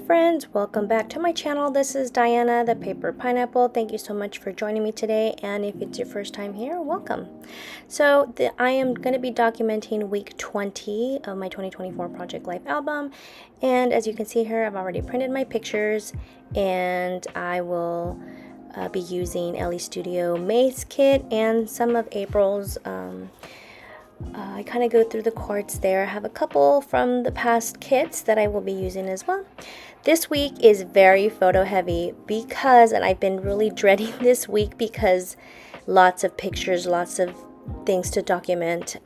friends, welcome back to my channel. This is Diana, the Paper Pineapple. Thank you so much for joining me today, and if it's your first time here, welcome. So I am going to be documenting week 20 of my 2024 Project Life album, and as you can see here, I've already printed my pictures, and I will be using Ellie Studio Maze Kit and some of April's I kind of go through the cards there. I have a couple from the past kits that I will be using as well. This week is very photo heavy because, and I've been really dreading this week because lots of pictures, lots of things to document.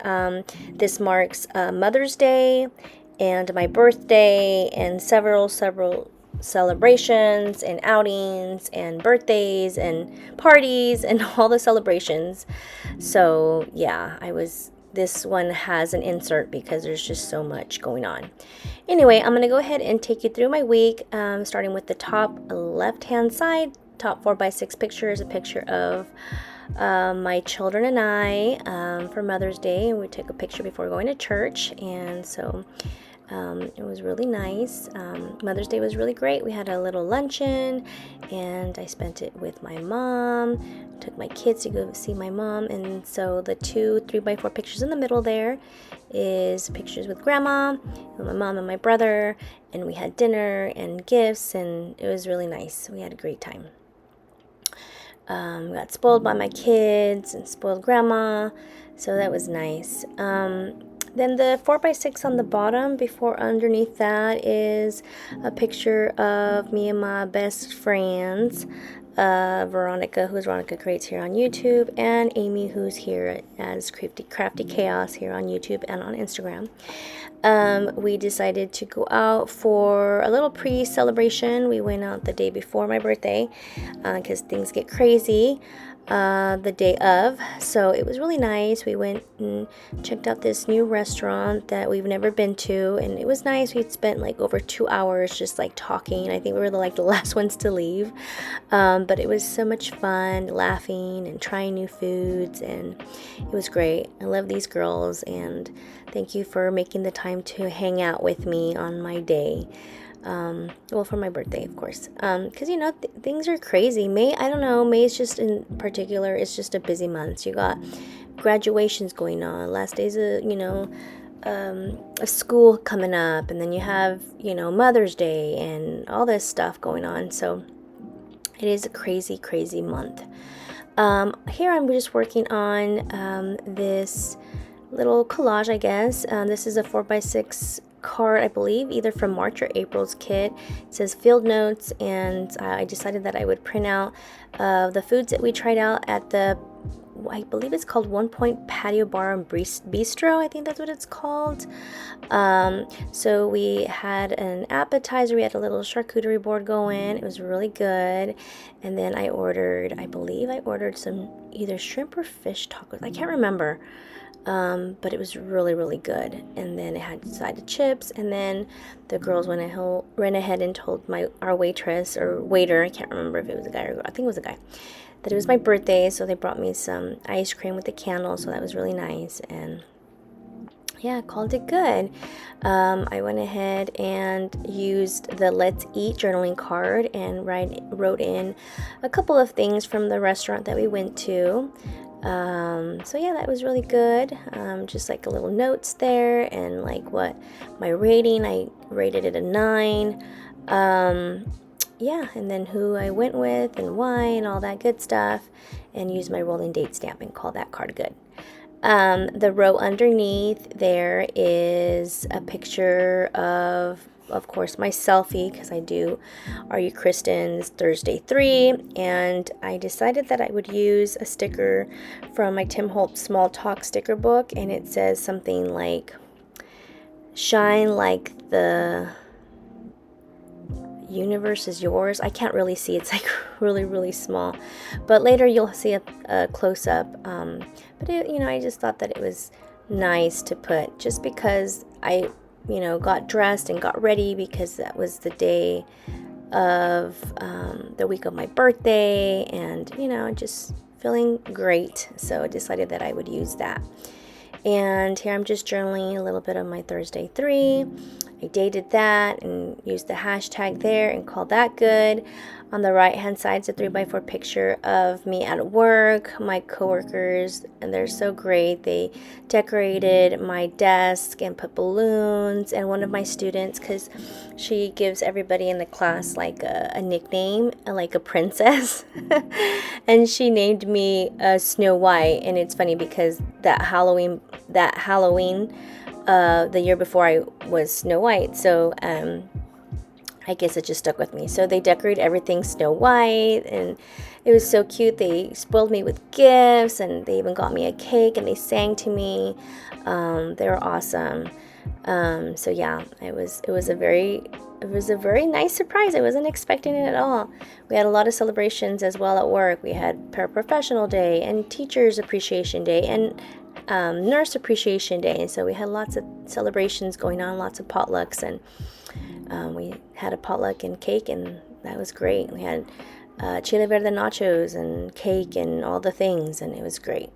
This marks Mother's Day and my birthday and several celebrations and outings and birthdays and parties and all the celebrations. So yeah, this one has an insert because there's just so much going on. Anyway, I'm going to go ahead and take you through my week, starting with the top left-hand side, top 4x6 pictures, a picture of my children and I for Mother's Day. And we took a picture before going to church, and so it was really nice. Mother's Day was really great. We had a little luncheon, and I spent it with my mom. Took my kids to go see my mom, and so the two 3x4 pictures in the middle there is pictures with grandma, with my mom and my brother, and we had dinner and gifts, and it was really nice. We had a great time. Got spoiled by my kids and spoiled grandma, so that was nice. Then the 4x6 on the bottom, before underneath that is a picture of me and my best friends, Veronica, who's Veronica Creates here on YouTube, and Amy, who's here as Crafty Chaos here on YouTube and on Instagram. We decided to go out for a little pre-celebration. We went out the day before my birthday because things get crazy the day of, so it was really nice. We went and checked out this new restaurant that we've never been to, and it was nice. We'd spent like over 2 hours just like talking. I think we were the last ones to leave, but it was so much fun, laughing and trying new foods, and it was great. I love these girls, and thank you for making the time to hang out with me on my day. Well, for my birthday, of course, because things are crazy. May is just, in particular, it's just a busy month. You got graduations going on, last days of a school coming up, and then you have Mother's Day and all this stuff going on. So it is a crazy month. Here I'm just working on this little collage, I guess. This is a 4x6 card, I believe, either from March or April's kit. It says field notes, and I decided that I would print out the foods that we tried out at the, I believe it's called One Point Patio Bar and Bistro. I think that's what it's called. So we had an appetizer. We had a little charcuterie board going. It was really good. And then I believe I ordered some either shrimp or fish tacos. I can't remember. But it was really good. And then it had side of chips, and then the girls went ahead and told our waitress or waiter, I can't remember if it was a guy or a girl, I think it was a guy, that it was my birthday, so they brought me some ice cream with the candle, so that was really nice. And yeah, called it good. I went ahead and used the Let's Eat journaling card and wrote in a couple of things from the restaurant that we went to. So yeah, that was really good. Just like a little notes there, and like what my rating, I rated it a 9. Yeah, and then who I went with and why and all that good stuff, and use my rolling date stamp and call that card good. The row underneath there is a picture of course, my selfie, because I do Are You Kristen's Thursday 3, and I decided that I would use a sticker from my Tim Holtz Small Talk sticker book, and it says something like, shine like the universe is yours. I can't really see, it's like really small, but later you'll see a close-up. But I just thought that it was nice to put, just because I got dressed and got ready, because that was the day of the week of my birthday, and just feeling great, so I decided that I would use that. And here I'm just journaling a little bit of my Thursday 3. I dated that and used the hashtag there and called that good. On the right hand side is a 3x4 picture of me at work, my coworkers, and they're so great. They decorated my desk and put balloons, and one of my students, because she gives everybody in the class like a nickname, like a princess, and she named me Snow White. And it's funny because that Halloween, the year before, I was Snow White, so I guess it just stuck with me. So they decorated everything Snow White, and it was so cute. They spoiled me with gifts, and they even got me a cake, and they sang to me. They were awesome. So yeah, it was a very nice surprise. I wasn't expecting it at all. We had a lot of celebrations as well at work. We had Paraprofessional Day and Teachers Appreciation Day and Nurse Appreciation Day, and so we had lots of celebrations going on, lots of potlucks, and we had a potluck and cake, and that was great. We had chile verde nachos and cake and all the things, and it was great.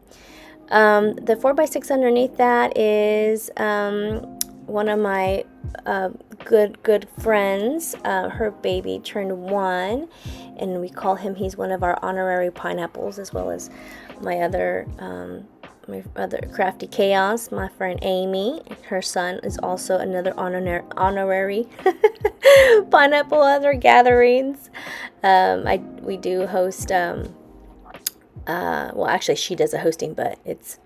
The 4x6 underneath that is one of my good friends. Her baby turned 1, and we call him, he's one of our honorary pineapples, as well as my other crafty chaos, my friend Amy. Her son is also another honorary pineapple at our gatherings. We do host, well, actually she does the hosting, but it's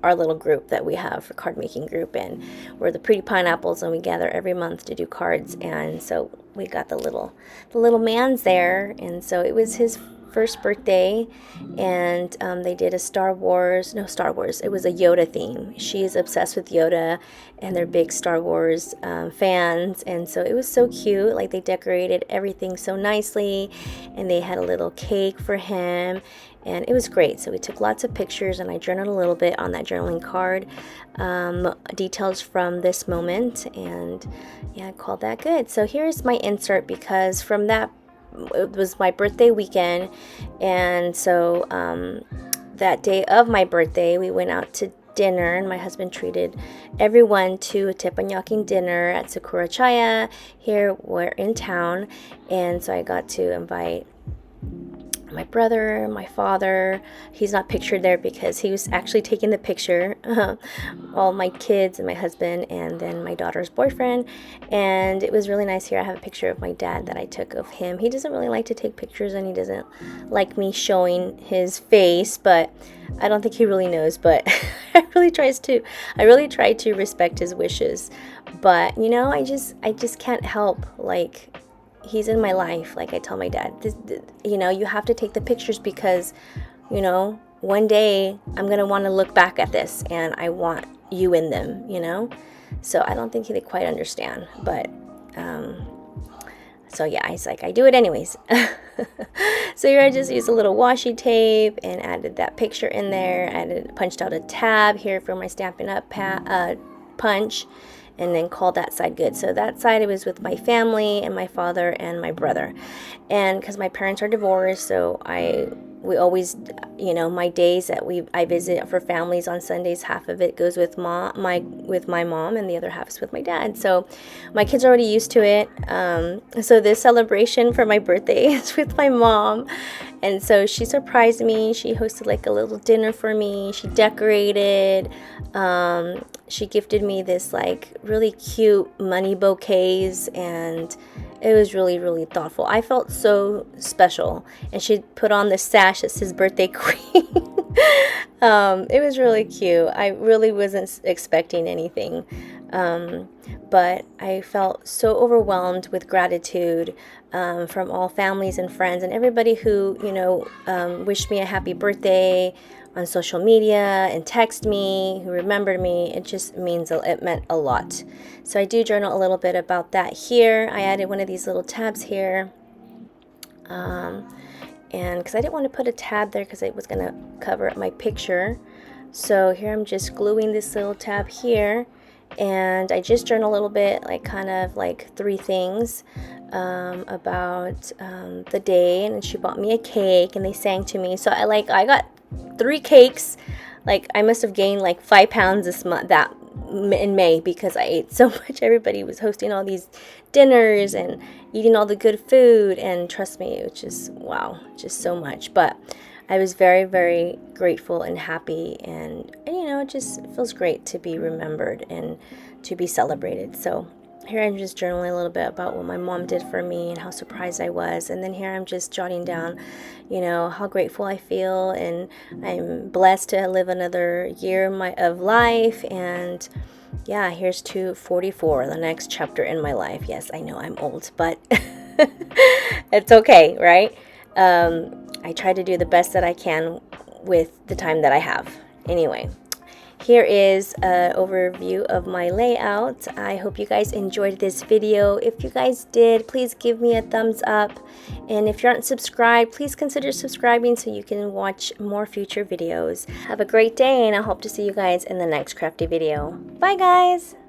our little group that we have for card making group, and we're the Pretty Pineapples, and we gather every month to do cards. And so we got the little man's there, and so it was his first birthday, and they did a Star Wars, it was a Yoda theme. She's obsessed with Yoda, and they're big Star Wars fans, and so it was so cute. Like, they decorated everything so nicely, and they had a little cake for him, and it was great. So we took lots of pictures, and I journaled a little bit on that journaling card, details from this moment, and yeah, I called that good. So here's my insert, because from that, it was my birthday weekend, and so that day of my birthday, we went out to dinner, and my husband treated everyone to a teppanyaki dinner at Sakura Chaya. Here we're in town, and so I got to invite my brother, my father. He's not pictured there because he was actually taking the picture. All my kids and my husband, and then my daughter's boyfriend. And it was really nice. Here I have a picture of my dad that I took of him. He doesn't really like to take pictures, and he doesn't like me showing his face, but I don't think he really knows, but I really try to respect his wishes. But I just can't help, like, he's in my life. Like, I tell my dad, you have to take the pictures, because one day I'm gonna want to look back at this, and I want you in them. So I don't think they quite understand, but so yeah, he's like, I do it anyways. So here I just used a little washi tape and added that picture in there. Punched out a tab here for my Stampin' Up punch, and then called that side good. So that side, it was with my family and my father and my brother. And because my parents are divorced, so we always, my days that I visit for families on Sundays, half of it goes with my mom, and the other half is with my dad. So my kids are already used to it. So this celebration for my birthday is with my mom, and so she surprised me. She hosted like a little dinner for me. She decorated. She gifted me this like really cute money bouquets, and it was really, really thoughtful. I felt so special. And she put on this sash that says birthday queen. It was really cute. I really wasn't expecting anything. But I felt so overwhelmed with gratitude from all families and friends and everybody who, wished me a happy birthday on social media and text me, who remembered me. It meant a lot. So I do journal a little bit about that here. I added one of these little tabs here, and because I didn't want to put a tab there because it was going to cover up my picture. So here I'm just gluing this little tab here, and I just journal a little bit, like kind of like 3 things about the day. And she bought me a cake, and they sang to me. So I got 3 cakes, Like, I must have gained like 5 pounds this month, that in May, because I ate so much. Everybody was hosting all these dinners and eating all the good food, and trust me, it was just, wow, just so much. But I was very, very grateful and happy, and you know, it just feels great to be remembered and to be celebrated. So here I'm just journaling a little bit about what my mom did for me and how surprised I was. And then here I'm just jotting down, you know, how grateful I feel, and I'm blessed to live another year of life. And yeah, here's to 44, the next chapter in my life. Yes, I know I'm old, but it's okay, right? I try to do the best that I can with the time that I have. Anyway, here is an overview of my layout. I hope you guys enjoyed this video. If you guys did, please give me a thumbs up. And if you aren't subscribed, please consider subscribing so you can watch more future videos. Have a great day, and I hope to see you guys in the next crafty video. Bye, guys!